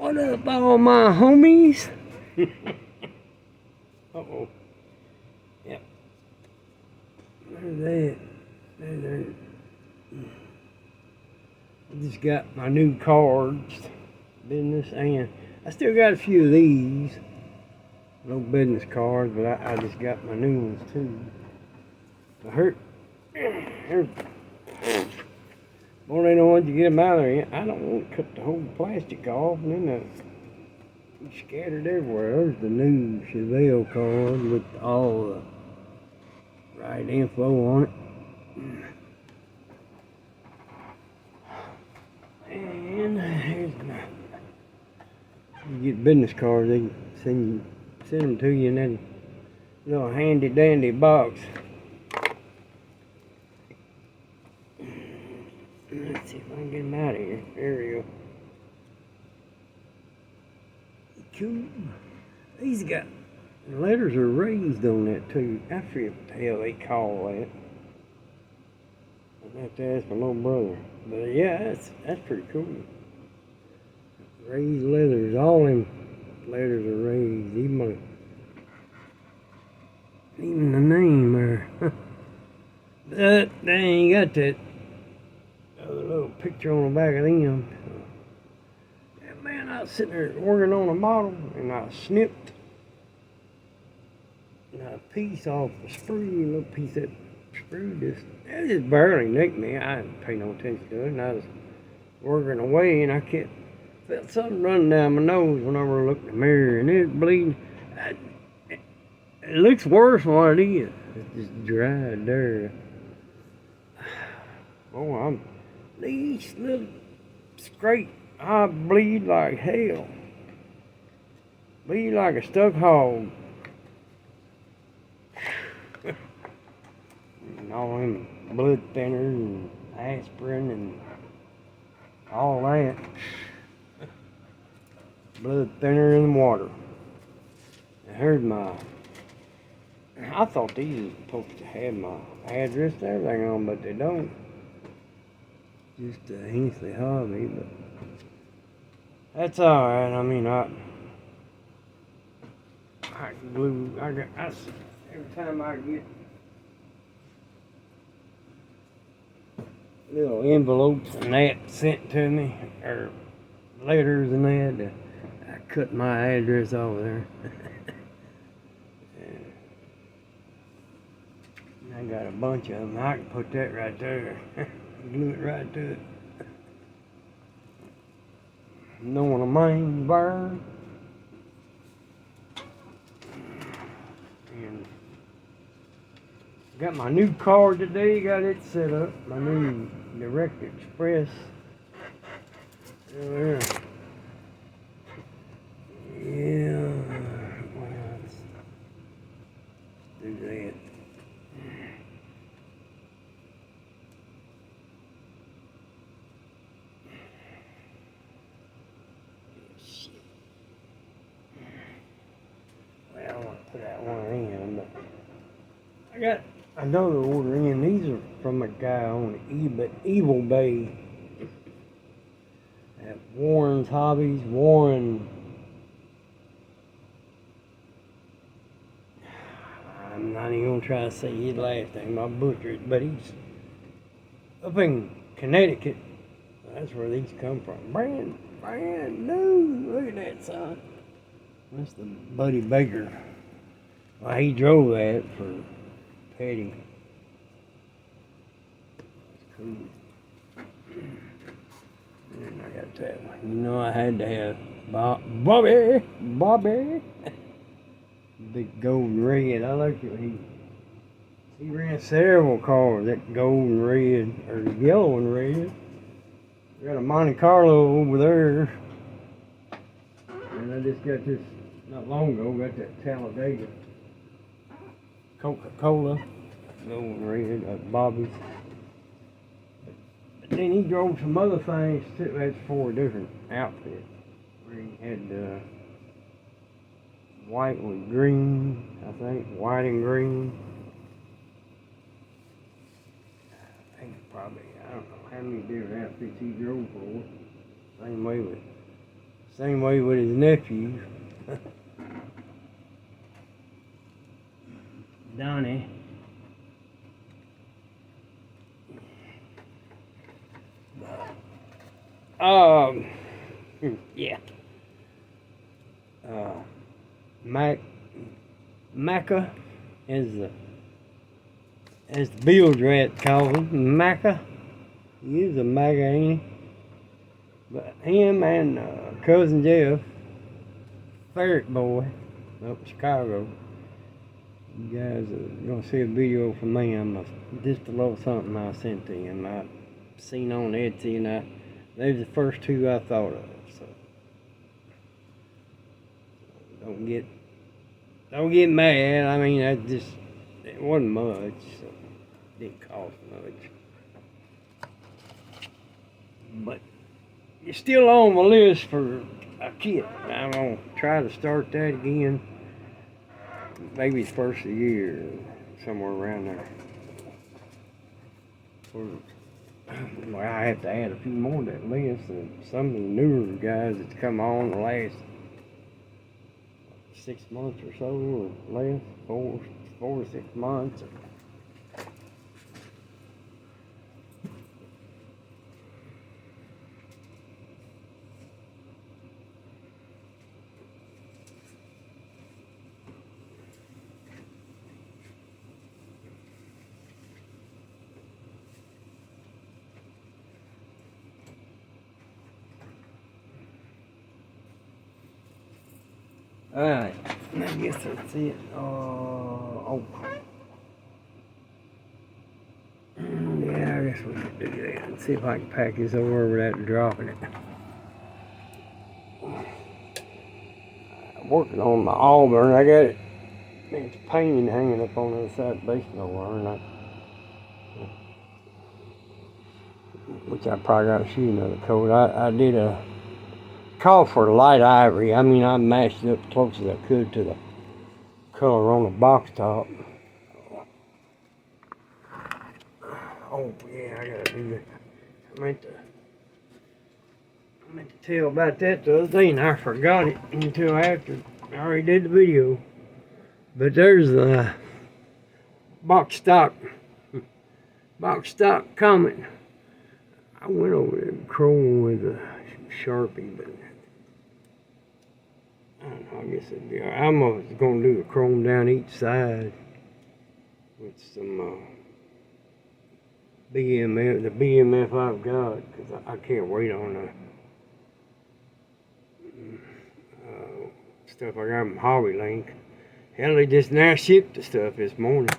What up, all my homies? Uh-oh. Yep. There's that. There's that. I just got my new cards. Business, and I still got a few of these. No business cards, but I just got my new ones too. I heard. Well, they don't want you to get them out of there. I don't want to cut the whole plastic off, and then scattered everywhere. There's the new Chevelle card with all the right info on it. And here's my. You get business cards, they can send them to you in that little handy dandy box. Let's see if I can get them out of here. There we go. Cool. These got letters are raised on that too. I forget what the hell they call that. I'd have to ask my little brother. But yeah, that's pretty cool. Raised letters. All them letters are raised. Even the name there. But they ain't got that other little picture on the back of them. Man, I was sitting there working on a model, and I snipped a piece off the sprue, a little piece of that sprue it just barely nicked me. I didn't pay no attention to it, and I was working away, and I felt something running down my nose whenever I looked in the mirror, and it was bleeding. It looks worse than what it is. It's just dried there. Oh, these little scrapes. I bleed like hell. Bleed like a stuck hog. And all them blood thinners and aspirin and all that. Blood thinner in the water. I thought these were supposed to have my address and everything on, but they don't. Just a Hensley hobby, but that's alright. I mean, I glue. Every time I get little envelopes and that sent to me, or letters and that, I cut my address over there. And I got a bunch of them. I can put that right there. Glue it right to it. Knowing a main burn. And got my new card today, got it set up. My new Direct Express. There. Yeah. Well, let's do that. I don't want to put that one in, but I got another order in. These are from a guy on Evil Bay at Warren's Hobbies. Warren, I'm not even going to try to say his last name. I butchered it, but he's up in Connecticut. That's where these come from. Brand new. Look at that, son. That's the Buddy Baker. Well, he drove that for Petty. That's cool. And I got that one. You know I had to have Bobby. Big gold and red. I like it. He ran several cars. That gold and red, or yellow and red. We got a Monte Carlo over there. And I just got this not long ago, got that Talladega Coca-Cola, gold and red, Bobby's. But then he drove some other things too. That's 4 different outfits. Where he had white with green, I think, white and green. I think probably, I don't know how many different outfits he drove for. Same way with Same way with his nephew, Donnie. Um, yeah. Macca as the bilge rat calls him, Macca. He is a Macca, ain't he? But him and cousin Jeff, ferret boy, up in Chicago. You guys are gonna see a video from them. Just a little something I sent to him. I seen on Etsy, and they was the first two I thought of. So don't get mad. I mean, it wasn't much. So it didn't cost much. But you're still on my list for a kit. I'm gonna try to start that again. Maybe the first of the year, somewhere around there. Well, I have to add a few more to that list. And some of the newer guys that's come on the last 6 months or so, or less, 4 to 6 months. Alright, I guess that's it. Yeah, I guess we could do that and see if I can pack this over without dropping it. I'm working on my Auburn. I got it. It's painting hanging up on the other side of the baseball wire, which I probably got to shoot another coat. I did a call for light ivory. I mean, I matched it up as close as I could to the color on the box top. Oh yeah, I gotta do that. I meant to tell about that the other day, and I forgot it until after I already did the video. But there's the box stock comment. I went over there and chrome with a Sharpie, but I don't know, I guess it'd be all right. I'm gonna do the chrome down each side with some BMF, the BMF I've got, because I can't wait on the stuff I got from Hobby Link. Hell, they just now shipped the stuff this morning,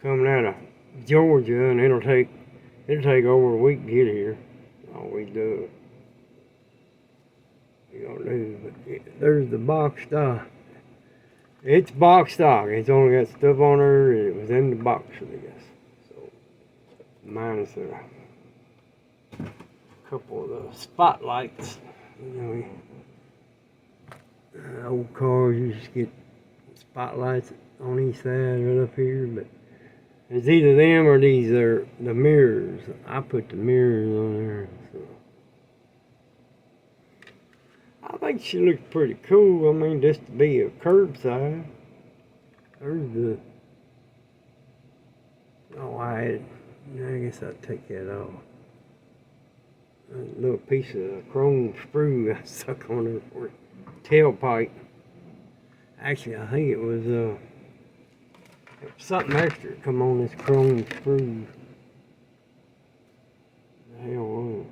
coming out of Georgia, and it'll take over a week to get here. Always do it. You don't do, but there's the box stock. It's box stock. It's only got stuff on there. It was in the box, I guess. So minus a couple of the spotlights. You know, old cars you just get spotlights on each side right up here, but it's either them or these are the mirrors. I put the mirrors on there. So I think she looks pretty cool. I mean, just to be a curbside. There's the. Oh, I guess I'd take that off. A little piece of chrome sprue I stuck on there for a tailpipe. Actually, I think it was something extra come on this chrome sprue. The hell was it?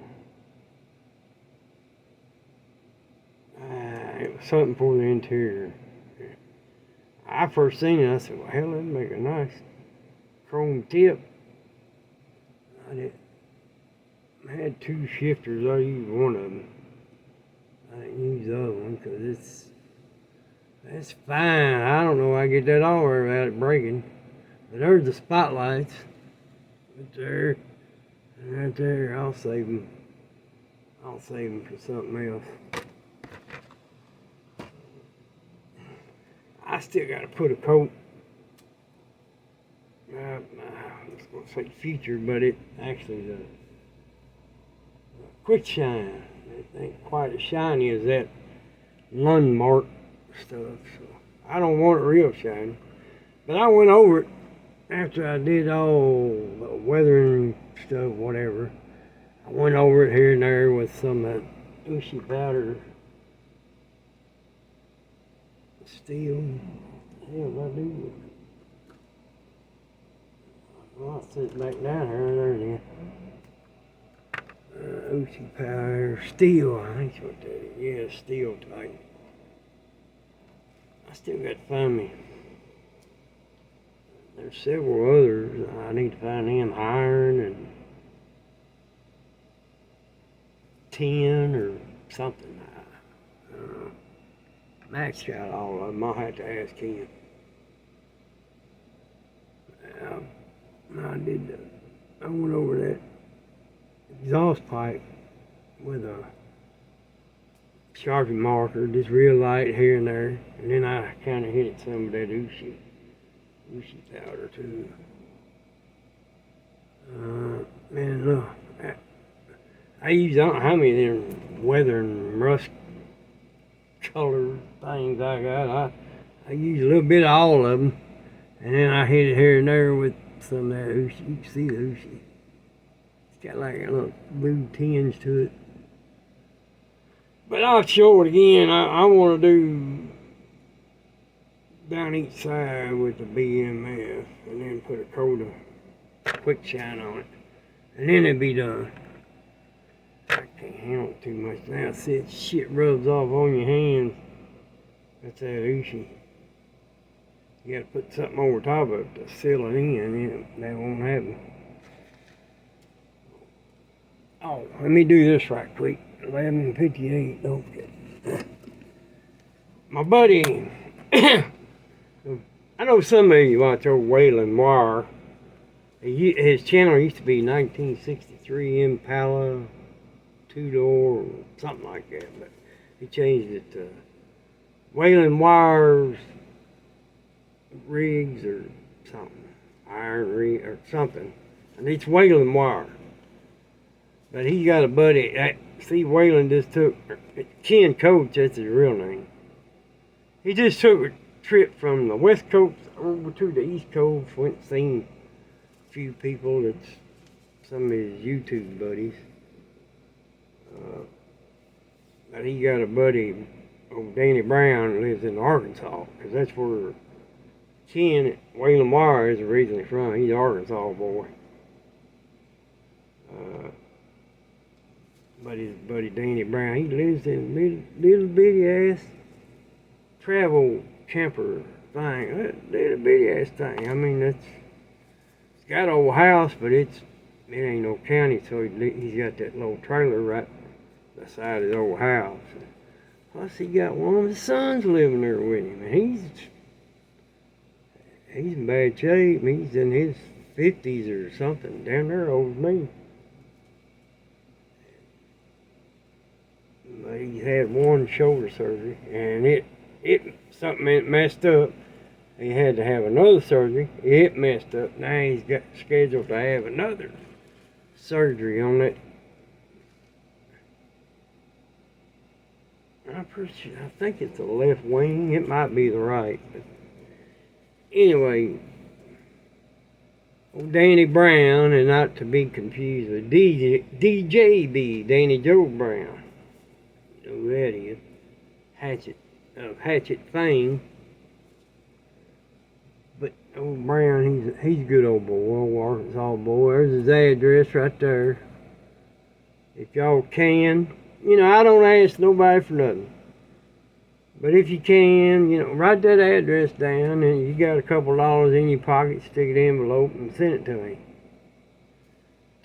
It was something for the interior. I first seen it, I said, well, hell, that'd make a nice chrome tip. I had 2 shifters. I used one of them. I didn't use the other one because it's fine. I don't know how I get that all over without it breaking. But there's the spotlights. Right there. And right there. I'll save them. I'll save them for something else. I still got to put a coat. I was going to say feature, but it actually the quick shine. It ain't quite as shiny as that Lundmark stuff. So I don't want it real shiny. But I went over it after I did all the weathering stuff, whatever. I went over it here and there with some of that Ushi powder steel. Hell, I do. Well, I'll sit back down here there then. Uchi powder, steel, I think what that is. Yeah, steel type. I still got to find me. There's several others. I need to find them. Iron and tin or something. Max got all of them. I'll have to ask him. I went over that exhaust pipe with a Sharpie marker, just real light here and there, and then I kind of hit it some of that Ushi powder too. Man, look, I use, I don't know how many of them weather and rust color things I got. I use a little bit of all of them, and then I hit it here and there with some of that Ushi. You can see the Ushi. It's got like a little blue tinge to it. But I'll show it again. I want to do down each side with the BMF and then put a coat of quick shine on it. And then it'll be done. I can't handle it too much now. See, shit rubs off on your hands. That's that Ushi. You gotta put something over top of it to seal it in. That won't happen. Oh, let me do this right quick. 11:58. Don't forget. My buddy, I know some of you watch old Waylon Wire. His channel used to be 1963 Impala 2-door or something like that, but he changed it to Waylon Wires rigs or something, iron rig or something, and it's Waylon Wire. But he got a buddy. See, Waylon just took Ken Coach. That's his real name. He just took a trip from the West Coast over to the East Coast. Went and seen a few people. That's some of his YouTube buddies. But he got a buddy, old Danny Brown, who lives in Arkansas, because that's where Ken Waylon Wire is originally from. He's an Arkansas boy. But his buddy Danny Brown, he lives in a little bitty ass travel camper thing. Little bitty ass thing. I mean, it's got an old house, but it ain't no county, so he's got that little trailer right beside his old house. Plus, he got one of his sons living there with him, and he's in bad shape. He's in his 50s or something, down there over me. But he had one shoulder surgery, and something messed up. He had to have another surgery. It messed up. Now he's got scheduled to have another surgery on that. I think it's the left wing. It might be the right. But anyway, old Danny Brown, and not to be confused with DJB, Danny Joe Brown. You know who that is. Hatchet fame. But old Brown, he's a good old boy, old Arkansas boy. There's his address right there. If y'all can, I don't ask nobody for nothing. But if you can, write that address down, and you got a couple dollars in your pocket, stick it in an envelope and send it to me.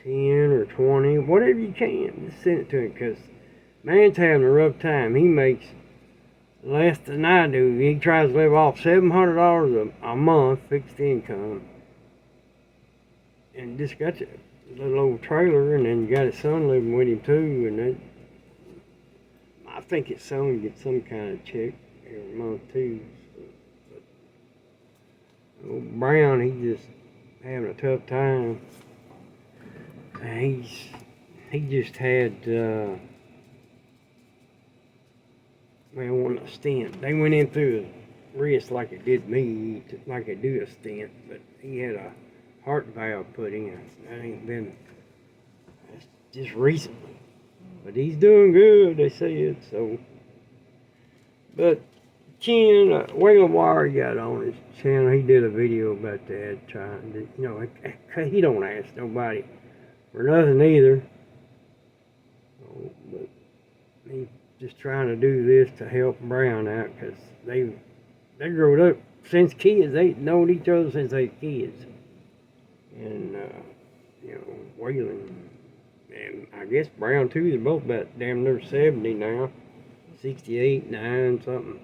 10 or 20, whatever you can, just send it to him, because man's having a rough time. He makes less than I do. He tries to live off $700 a month, fixed income, and just got a little old trailer, and then got his son living with him too, and I think his son gets some kind of check every month too. But old Brown, he's just having a tough time. And he just had well, wasn't a stent. They went in through the wrist like it did me, like they do a stent, but he had a heart valve put in. That ain't been, that's just recently. But he's doing good, they said, so. But Ken, Waylon Wire got on his channel, he did a video about that, trying to, you know, he don't ask nobody for nothing either. But he's just trying to do this to help Brown out, because they grew up since kids. They known each other since they were kids. And, you know, Waylon, and I guess Brown too, they're both about damn near 70 now. 68, 9, something.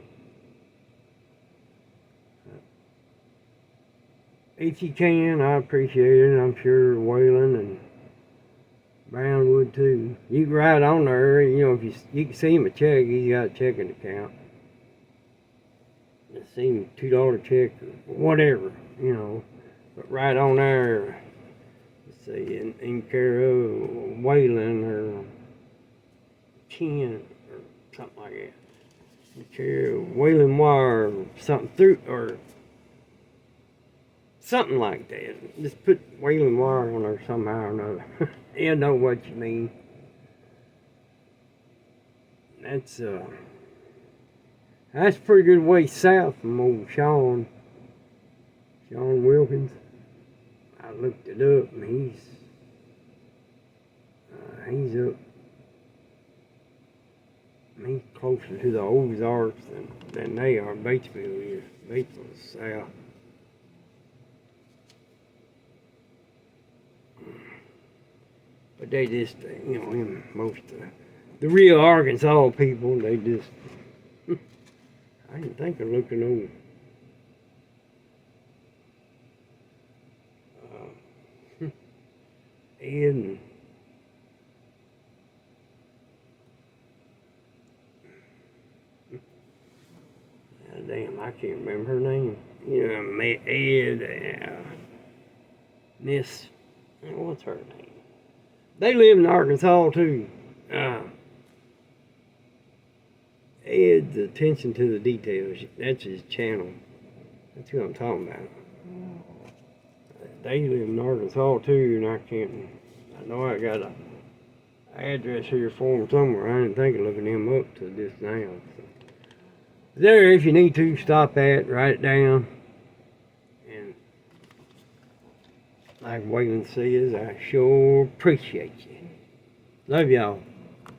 If you can, I appreciate it. I'm sure Waylon and Brown would too. You can ride on there, you know, if you can see him a check, he's got a checking account. You see him $2 check or whatever, you know. But right on there, let's see, in care of Waylon or Ken or something like that. In care of Waylon Wire or something through, or something like that. Just put Waylon Wire on there somehow or another. You know what you mean. That's a pretty good way south from old Sean Wilkins. I looked it up, and he's up. He's closer to the Ozarks than they are. Batesville is. Batesville is south. But they just, you know, most of the real Arkansas people, they just, I didn't think of looking over. Ed and damn, I can't remember her name. You know, I met Ed, Miss, what's her name? They live in Arkansas too. Ed's attention to the details. That's his channel. That's who I'm talking about. They live in Arkansas too, and I know I got a address here for him somewhere. I didn't think of looking him up to this now. So. There, if you need to, stop at, write it down. And like Waylon says, I sure appreciate you. Love y'all.